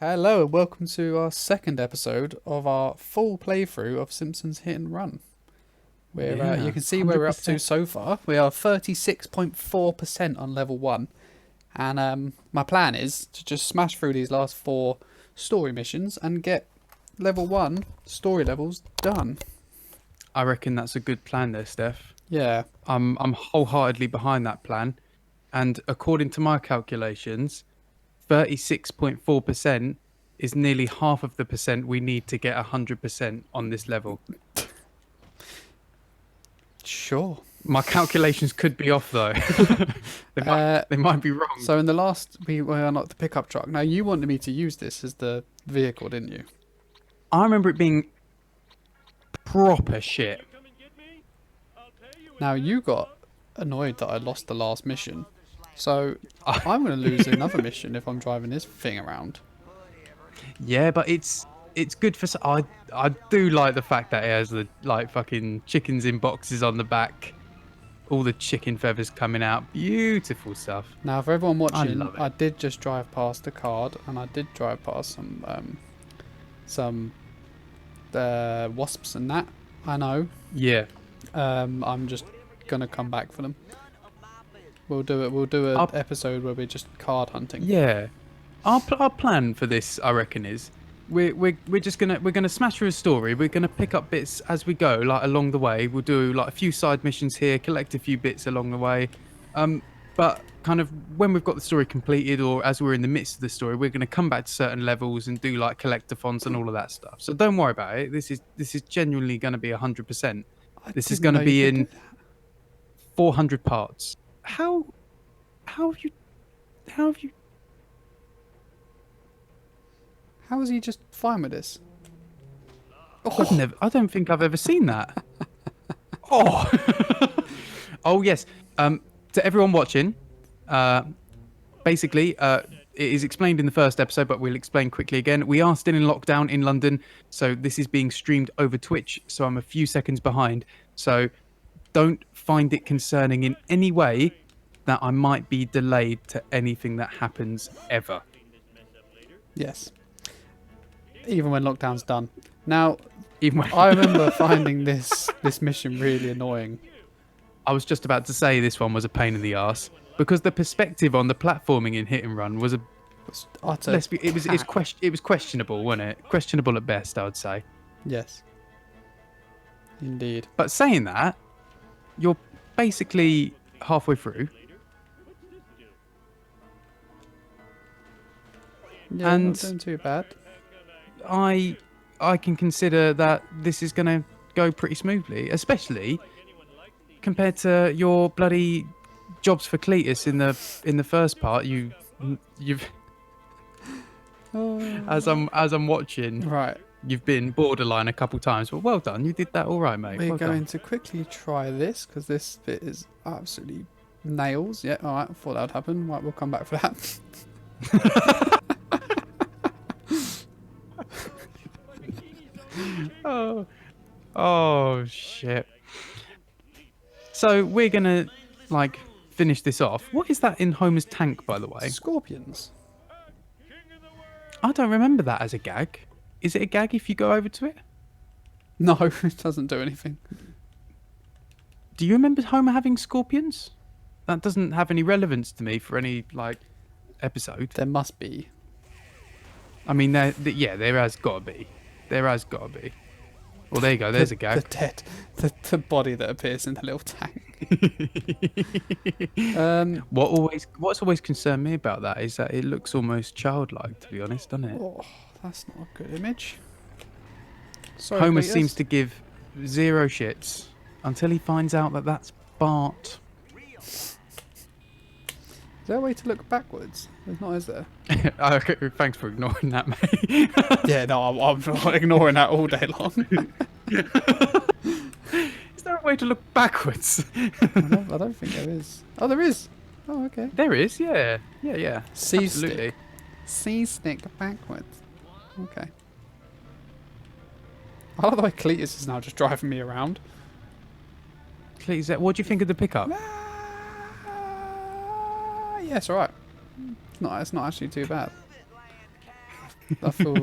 Hello and welcome to our second episode of our full playthrough of Simpsons Hit and Run. You can see where we're up to 100%. so far. We are 36.4% on level 1. And my plan is to just smash through these last 4 story missions and get level 1 story levels done. I reckon that's a good plan there, Steph. Yeah. I'm wholeheartedly behind that plan. And according to my calculations, 36.4% is nearly half of the percent we need to get 100% on this level. Sure. My calculations could be off though. They might be wrong. So in the last, we were on the pickup truck. Now you wanted me to use this as the vehicle, didn't you? I remember it being proper shit. Now you got annoyed that I lost the last mission. So I'm going to lose another mission if I'm driving this thing around. Yeah, but it's good for. I do like the fact that it has the fucking chickens in boxes on the back, all the chicken feathers coming out. Beautiful stuff. Now for everyone watching, love it. I did just drive past the card and I did drive past some wasps and that. I know. Yeah. I'm just going to come back for them. We'll do an episode where we're just card hunting. Yeah. Our plan for this, I reckon, is we're just gonna smash through a story. We're gonna pick up bits as we go, like along the way. We'll do like a few side missions here, collect a few bits along the way. But kind of when we've got the story completed, or as we're in the midst of the story, we're gonna come back to certain levels and do like collectathons and all of that stuff. So don't worry about it. This is genuinely gonna be 100%. This is gonna be in 400 parts. How have you? How is he just fine with this? I don't think I've ever seen that. Oh, oh yes. To everyone watching, basically, it is explained in the first episode, but we'll explain quickly again. We are still in lockdown in London, so this is being streamed over Twitch. So I'm a few seconds behind. So don't find it concerning in any way that I might be delayed to anything that happens ever. Yes. Even when lockdown's done. Now, Even when I remember finding this mission really annoying. I was just about to say this one was a pain in the arse because the perspective on the platforming in Hit and Run was a It's utter it was questionable, wasn't it? Questionable at best, I would say. Yes. Indeed. But saying that, you're basically halfway through. Yeah, And not doing too bad. I can consider that this is going to go pretty smoothly, especially compared to your bloody jobs for Cletus in the first part. You've as I'm watching, Right. you've been borderline a couple times, but well done. You did that all right, mate. We're Well going done. to quickly try this because this bit is absolutely nails. Yeah, alright, I thought that would happen. Right, we'll come back for that. Oh shit. So we're gonna finish this off. What is that in Homer's tank, by the way? Scorpions. I don't remember that as a gag. Is it a gag if you go over to it? No, it doesn't do anything. Do you remember Homer having scorpions? That doesn't have any relevance to me for any episode. There must be. I mean, there has got to be. There has got to be. Well, there you go. There's a gag. The body that appears in the little tank. What's always concerned me about that is that it looks almost childlike, to be honest, doesn't it? Oh, that's not a good image. Sorry, Homer Cletus. seems to give zero shits until he finds out that that's Bart. Is there a way to look backwards? There's not, is there? Okay, thanks for ignoring that, mate. Yeah, no, I'm ignoring that all day long. Is there a way to look backwards? I don't think there is. Oh, there is. Oh, okay. There is, yeah. C Absolutely. stick. C stick backwards. Okay. I love the way Cletus is now just driving me around. Please, what do you think of the pickup? Yeah, it's alright. It's not actually too bad. I feel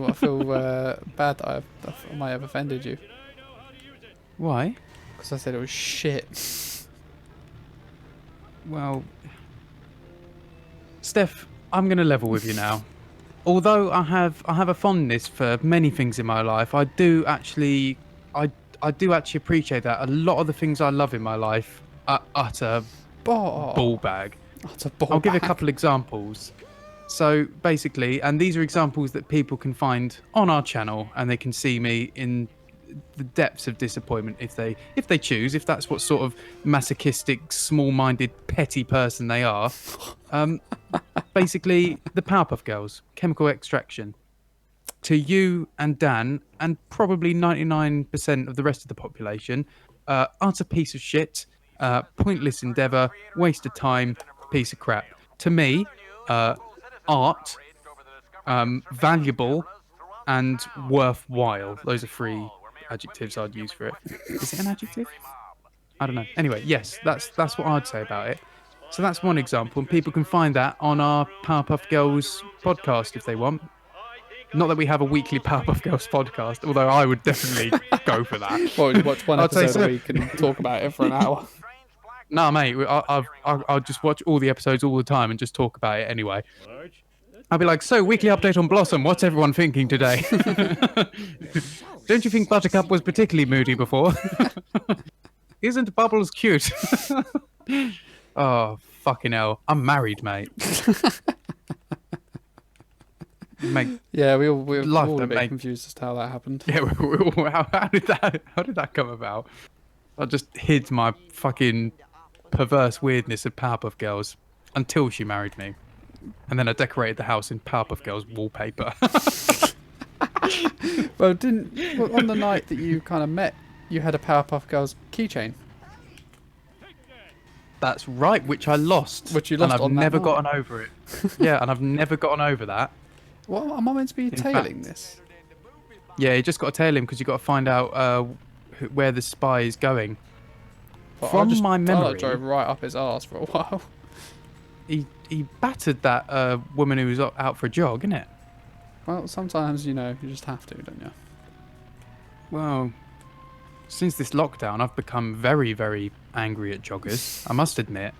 bad that I might have offended you Why? because I said it was shit. Well, Steph, I'm going to level with you now. Although I have a fondness for many things in my life, I do actually appreciate that a lot of the things I love in my life are utter ball bag. That's a ball I'll give a bag. couple examples. So basically, and these are examples that people can find on our channel, and they can see me in the depths of disappointment if they choose, if that's what sort of masochistic, small-minded, petty person they are. Basically, the Powerpuff Girls, chemical extraction. To you and Dan, and probably 99% of the rest of the population, utter piece of shit, pointless endeavour, waste of time, piece of crap. To me, art, valuable, and worthwhile. Those are three adjectives I'd use for it. Is it an adjective? I don't know. Anyway, yes, that's what I'd say about it. So that's one example, and people can find that on our Powerpuff Girls podcast if they want. Not that we have a weekly Powerpuff Girls podcast, although I would definitely go for that. Well, you watch one I'd say episode so. a week and talk about it for an hour. Nah, mate, I'll just watch all the episodes all the time and just talk about it anyway. I'll be like, so, weekly update on Blossom. What's everyone thinking today? Don't you think Buttercup was particularly moody before? Isn't Bubbles cute? Oh, fucking hell. I'm married, mate. Mate, Yeah, we're all a don't bit make- confused as to how that happened. yeah, how did that come about? I just hid my fucking perverse weirdness of Powerpuff Girls until she married me. And then I decorated the house in Powerpuff Girls wallpaper. Well, on the night that you kind of met, you had a Powerpuff Girls keychain. That's right, which I lost. Which you lost and I've on that never night. gotten over it. Yeah, and I've never gotten over that. What am I meant to be tailing fact- this? Yeah, you just got to tail him because you got to find out where the spy is going. But From my I memory, drove right up his arse for a while. he battered that woman who was out for a jog, innit? Well, sometimes, you just have to, don't you? Well, since this lockdown, I've become very, very angry at joggers, I must admit.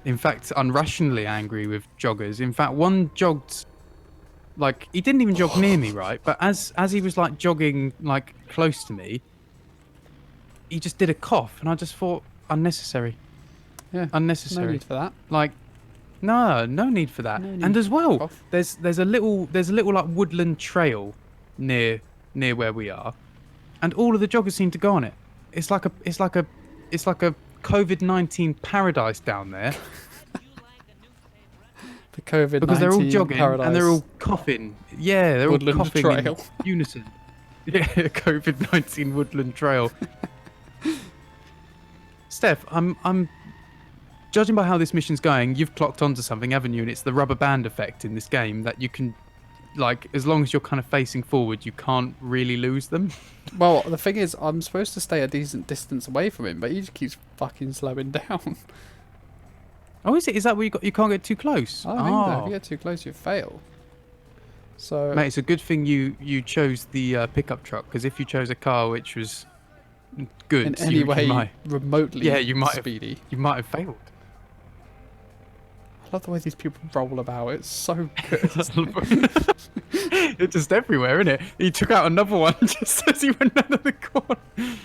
In fact, unrationally angry with joggers. In fact, one jogged, like, he didn't even jog near me, right? But as he was, like, jogging, like, close to me, he just did a cough, and I just thought, unnecessary. Yeah. Unnecessary. No need for that. Like, no need for that. No need And as well, cough. there's a little like woodland trail near where we are, and all of the joggers seem to go on it. It's like a COVID-19 paradise down there The COVID-19 because they're all jogging paradise. and they're all coughing. Yeah, they're Woodland all coughing trail. in unison. Yeah, COVID-19 woodland trail. Steph, I'm judging by how this mission's going, you've clocked onto something, haven't you? And it's the rubber band effect in this game that you can, like, as long as you're kind of facing forward, you can't really lose them. Well, the thing is, I'm supposed to stay a decent distance away from him, but he just keeps fucking slowing down. Oh, is it? Is that where you can't get too close? I don't think so. If you get too close, you fail. So, Mate, it's a good thing you chose the pickup truck, because if you chose a car which was good, in any way you might remotely Yeah, you might have- speedy. have failed. I love the way these people roll about. It's so good. It's just everywhere, isn't it? He took out another one just as he went under the corner.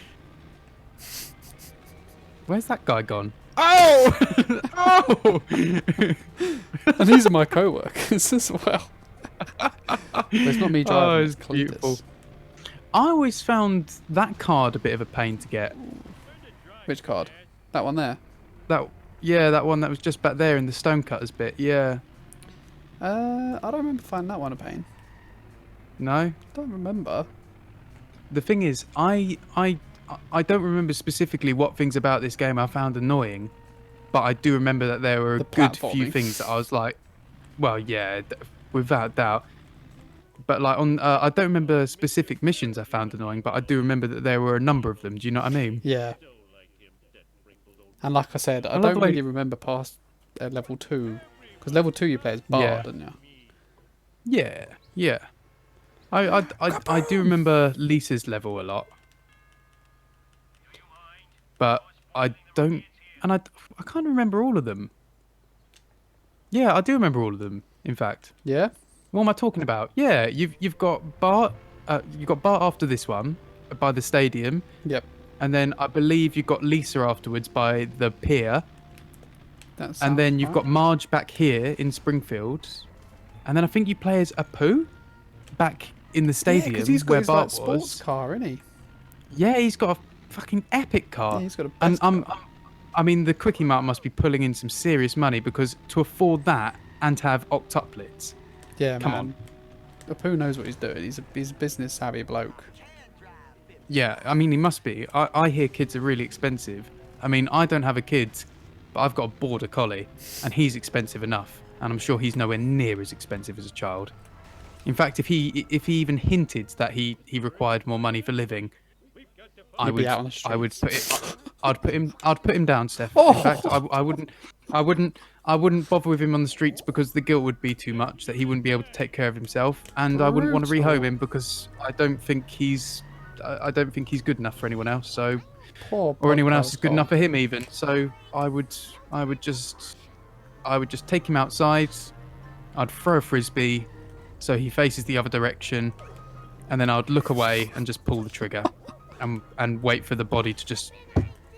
Where's that guy gone? Oh! Oh! And these are my co-workers as well. But it's not me driving. Oh, it's it's Cletus. beautiful. I always found that card a bit of a pain to get. Which card? That one there. That one that was just back there in the stonecutters bit. Yeah. I don't remember finding that one a pain. No. Don't remember. The thing is, I don't remember specifically what things about this game I found annoying, but I do remember that there were a The good few platforming. things that I was like, well, yeah, without doubt. But like I don't remember specific missions I found annoying, but I do remember that there were a number of them. Do you know what I mean? Yeah. And like I said, I love don't the way- really remember past level 2. Because level 2 you play as Bart, Yeah. don't you? Yeah, yeah. I do remember Lisa's level a lot, but I don't, and I can't remember all of them. Yeah, I do remember all of them. In fact, Yeah. what am I talking about? Yeah, you've got Bart. You've got Bart after this one, by the stadium, Yep. and then I believe you've got Lisa afterwards by the pier, and then you've got Marge back here in Springfield, and then I think you play as Apu back in the stadium because he's got where his Bart sports was. car, isn't he? Yeah, he's got a fucking epic car. Yeah, he's got a And best car. I mean, the Quickie Mart must be pulling in some serious money because to afford that and to have octuplets. Yeah, Come man. Apu knows what he's doing. He's a business savvy bloke. Yeah, I mean, he must be. I hear kids are really expensive. I mean, I don't have a kid, but I've got a border collie, and he's expensive enough. And I'm sure he's nowhere near as expensive as a child. In fact, if he even hinted that he required more money for living, He'd be out on the I'd put him down, Steph. Oh! In fact, I wouldn't bother with him on the streets because the guilt would be too much that he wouldn't be able to take care of himself, and I wouldn't want to Brutal. rehome him because I don't think he's good enough for anyone else. So, Poor or anyone else podcast is good dog. enough for him even. So I would just take him outside. I'd throw a frisbee so he faces the other direction, and then I'd look away and just pull the trigger and wait for the body to just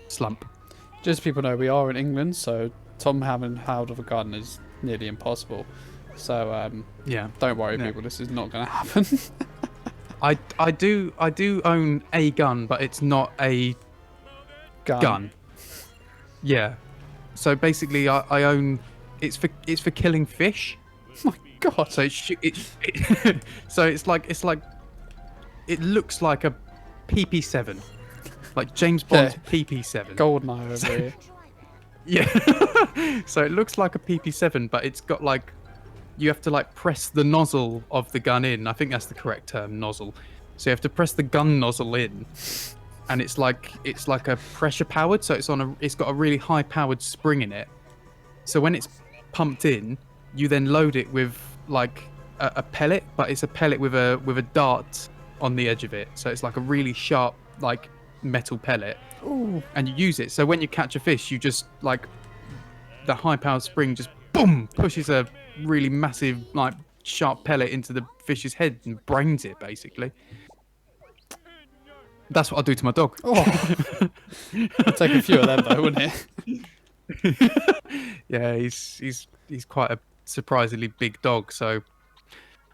slump. Just so people know, we are in England, so Tom having held of a gun is nearly impossible. So Yeah. don't worry, Yeah. people. This is not going to happen. I do own a gun, but it's not a gun. Yeah. So basically, I own. It's for killing fish. Oh my God. So so it's like it looks like a PP7, like James Bond's PP7. Goldeneye over here. Yeah. So it looks like a PP7, but it's got like you have to like press the nozzle of the gun in. I think that's the correct term, nozzle. So you have to press the gun nozzle in, and it's like a pressure powered. So it's got a really high powered spring in it. So when it's pumped in, you then load it with like a pellet, but it's a pellet with a dart on the edge of it. So it's like a really sharp like metal pellet. Ooh. And you use it. So when you catch a fish, you just like the high powered spring just boom pushes a really massive like sharp pellet into the fish's head and brains it basically. That's what I do to my dog. Oh. I'd take a few of them though, wouldn't it? Yeah, he's quite a surprisingly big dog. So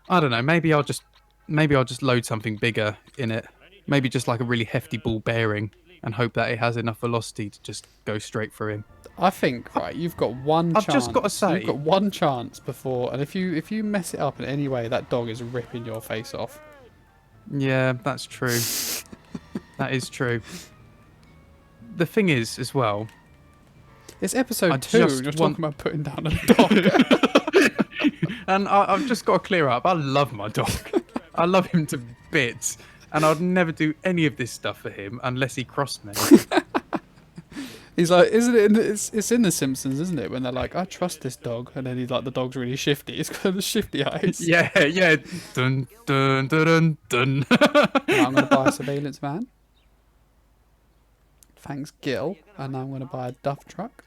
I don't know. Maybe I'll just load something bigger in it. Maybe just like a really hefty ball bearing, and hope that it has enough velocity to just go straight through him. I think, right, you've got one I've chance. just gotta say- You've got one chance before, and if you mess it up in any way, that dog is ripping your face off. Yeah, that's true. That is true. The thing is, as well, It's episode I 2, just and you're want- talking about putting down a dog. and I've just got to clear up. I love my dog. I love him to bits, and I'd never do any of this stuff for him unless he crossed me. He's like, isn't it? It's in the Simpsons, isn't it? When they're like, I trust this dog, and then he's like, the dog's really shifty. It's got the shifty eyes. Yeah. Dun dun dun dun dun. Now I'm going to buy a surveillance van. Thanks, Gil. And now I'm going to buy a duff truck.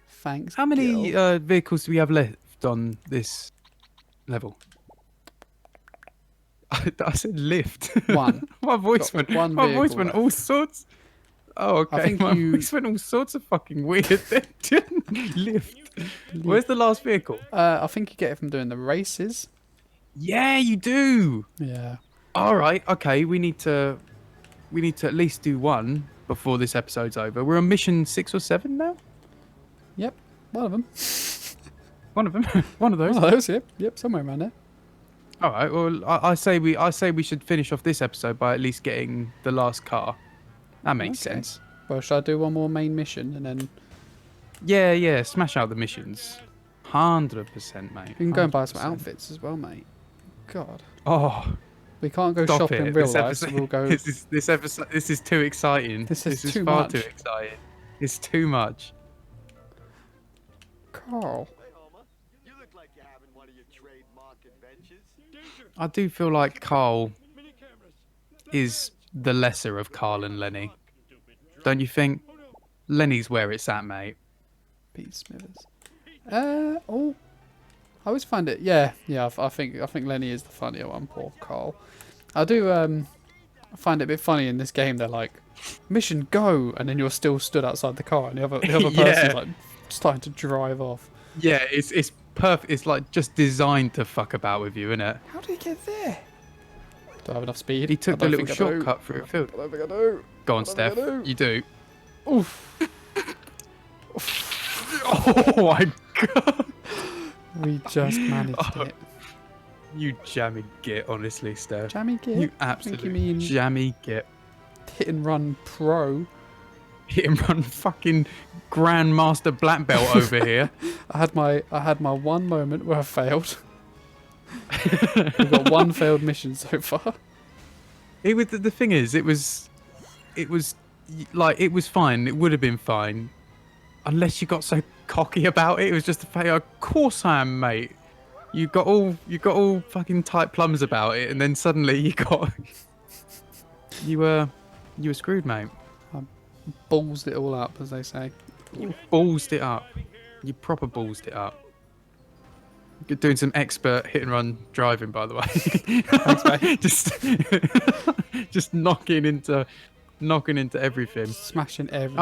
Thanks, How many Gil. vehicles do we have left on this level? I said lift. One. My voice Got went. one My voice vehicle went left. all sorts. Oh, okay. I think my you- voice went all sorts of fucking weird. Then. Lift. Where's the last vehicle? I think you get it from doing the races. Yeah, you do. Yeah. All right. Okay. We need to at least do one before this episode's over. We're on mission 6 or 7 now. Yep. One of them. One of them. One of those. One of those. Yep. Somewhere around there. All right. Well, I say we should finish off this episode by at least getting the last car. That makes Okay. sense. Well, shall I do one more main mission and then Yeah. Smash out the missions. 100%, mate. we can go and buy some 100%. outfits as well, mate? God. Oh, We can't go stop shopping it. in real This life, episode, so we'll go. This episode. This is too exciting. This is too far much. too exciting. It's too much. Carl. Hey, Homer. You look like I do feel like Carl is the lesser of Carl and Lenny. Don't you think? Lenny's where it's at, mate. Pete Smithers. Oh, I always find it. Yeah. I think Lenny is the funnier one. Poor Carl. I do. I find it a bit funny in this game. They're like, mission go, and then you're still stood outside the car, and the other person's Yeah. like starting to drive off. Yeah, it's perfect. It's like just designed to fuck about with you, isn't it? How did he get there? Do I have enough speed? He took I the don't little think I do. shortcut through a field. I don't think I do. Go on, I don't think I Steph. do. You do. Oof. Oh my god. We just managed it. You jammy git, honestly, Steph. Jammy Git? You I think absolute you mean jammy git. hit and run pro. Hit and run fucking Grandmaster Black Belt over here. I had my one moment where I failed. We've got one failed mission so far. It was the thing is, it was like it was fine. It would have been fine, unless you got so cocky about it. It was just a fail. Of course I am, mate. You got all fucking tight plums about it, and then suddenly you were screwed, mate. Ballsed it all up, as they say. You ballsed it up. You proper ballsed it up. You're doing some expert hit and run driving, by the way. Thanks, mate. just knocking into everything. Smashing everything.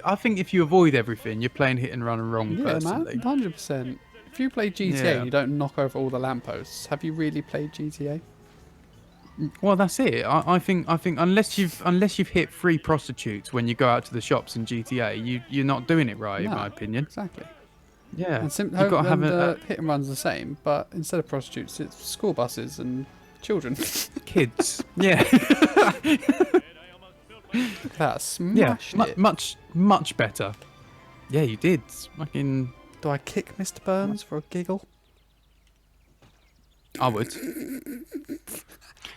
I think if you avoid everything, you're playing hit and run wrong. Yeah, personally. man, 100%. If you play GTA Yeah. and you don't knock over all the lampposts, have you really played GTA? Well, that's it. I think unless you've hit 3 prostitutes when you go out to the shops in GTA, you're not doing it right, in No. my opinion. Exactly. Yeah, And you've got to have hit and run's the same, but instead of prostitutes, it's school buses and children. kids. Yeah, Look at that, smashed it. much better. Yeah, you did. Fucking, Do I kick Mr. Burns for a giggle? I would.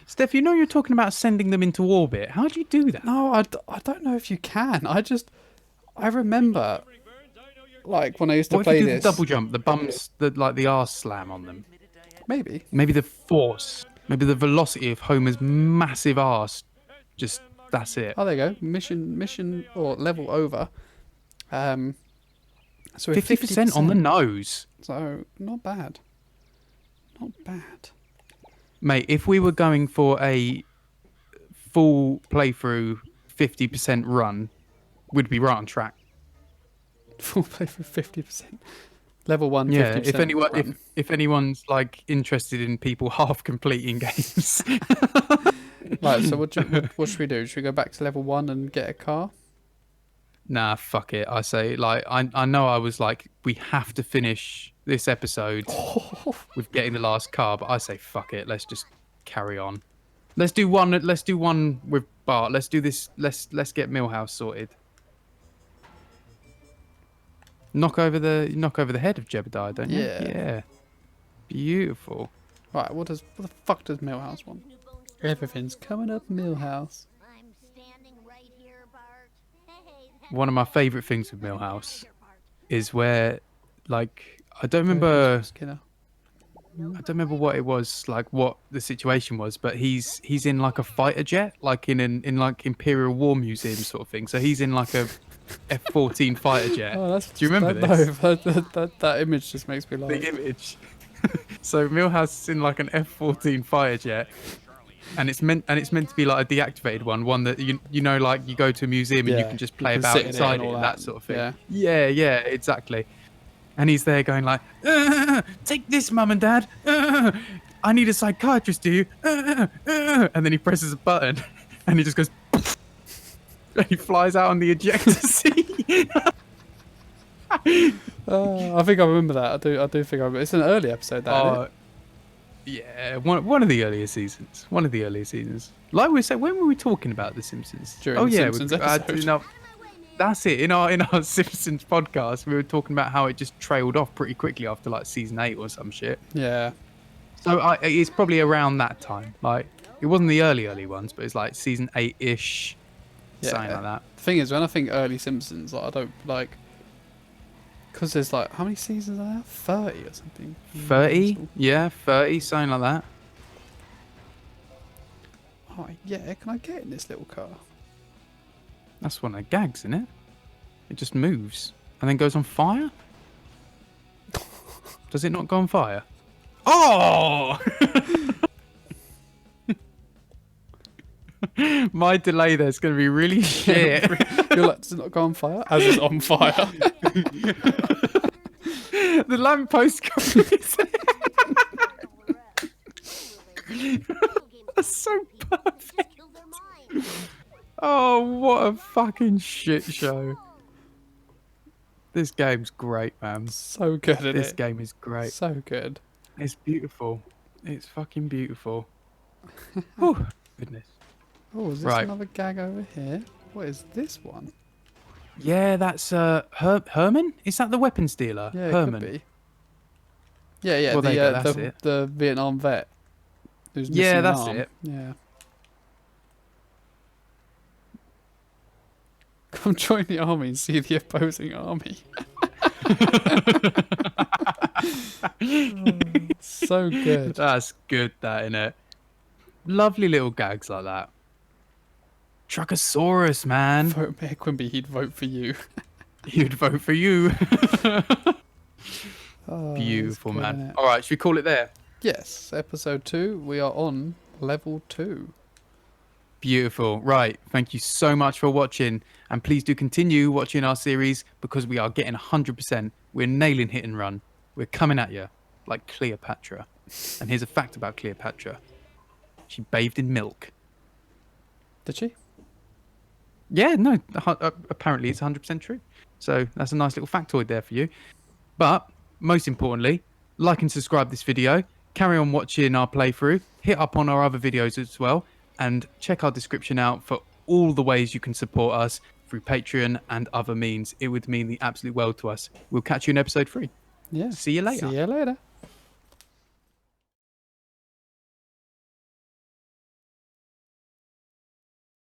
Steph, you know you're talking about sending them into orbit. How do you do that? No, I don't know if you can. I remember, like, when I used to What if play you do this. the double jump, the bums, the arse slam on them? Maybe. Maybe the force, maybe the velocity of Homer's massive arse. Just that's it. Oh, there you go. Mission or level over. So we're 50% on the nose. So not bad. Not bad. Mate, if we were going for a full playthrough 50% run, we'd be right on track. Full play for 50%. Level 1, Yeah, 50%. if anyone's like interested in people half completing games. Right, so what should we do? Should we go back to level 1 and get a car? Nah, fuck it. I say, like, I know I was like, we have to finish this episode with getting the last car, but I say, fuck it. Let's just carry on. Let's do one with Bart. Let's do this. Let's get Millhouse sorted. Knock over the head of Jebediah, don't you? Yeah. Yeah. Beautiful. Right, what the fuck does Millhouse want? Everything's coming up Millhouse. I'm standing right here, Bart. Hey, One of my favourite things with Millhouse is where, like, I don't remember what it was, like what the situation was, but he's in like a fighter jet, like in like Imperial War Museum sort of thing. So he's in like a F-14 fighter jet. Oh, that's Do you remember this? No, that image just makes me laugh. Big image. So Millhouse is in like an F-14 fighter jet, and it's meant to be like a deactivated one that you know, like you go to a museum and you Yeah, can just you play can about sit in it inside and it, all and that. that sort of thing. Yeah. Yeah, exactly. And he's there going like, take this, mum and dad. I need a psychiatrist, do you? And then he presses a button, and he just goes, and he flies out on the ejector seat. I think I remember that. I do think I remember. It's an early episode, that, isn't it? Yeah, one of the earlier seasons. One of the earlier seasons. Like we said, when were we talking about The Simpsons? During the Simpsons episode. No, that's it. In our Simpsons podcast, we were talking about how it just trailed off pretty quickly after like season 8 or some shit. Yeah. So it's probably around that time. Like it wasn't the early ones, but it's like season 8-ish, Yeah. something like that. The thing is, when I think early Simpsons, like, I don't like. Because there's like, how many seasons are there? 30 or something. 30? Yeah, 30, something like that. Oh, yeah, can I get in this little car? That's one of the gags, isn't it? It just moves and then goes on fire? Does it not go on fire? Oh! My delay there's going to be really shit. You're like, does it not go on fire? As it's on fire. The lamppost goes. That's so perfect. Oh, what a fucking shit show. This game's great, man. So good, isn't This it? game is great. So good. It's beautiful. It's fucking beautiful. Oh, goodness. Oh, is this Right. another gag over here? What is this one? Yeah, that's Herman? Is that the weapons dealer? Yeah, it Herman. could be. Yeah, yeah, Well, there you go, that's the, it. the Vietnam vet. Who's missing Yeah, an that's arm. it. Yeah. Come join the army and see the opposing army. Oh, so good. That's good, that, innit? Lovely little gags like that. Truckosaurus, man. Vote Mayor Quimby, he'd vote for you. He'd vote for you. Oh, Beautiful, that's good, man. innit? All right, should we call it there? Yes, episode 2. We are on level 2. Beautiful. Right. Thank you so much for watching. And please do continue watching our series because we are getting 100%. We're nailing hit and run. We're coming at you like Cleopatra. And here's a fact about Cleopatra. She bathed in milk. Did she? Yeah, no, apparently it's 100% true. So that's a nice little factoid there for you. But most importantly, like and subscribe this video. Carry on watching our playthrough. Hit up on our other videos as well. And check our description out for all the ways you can support us through Patreon and other means. It would mean the absolute world to us. We'll catch you in episode 3. Yeah. See you later. See you later.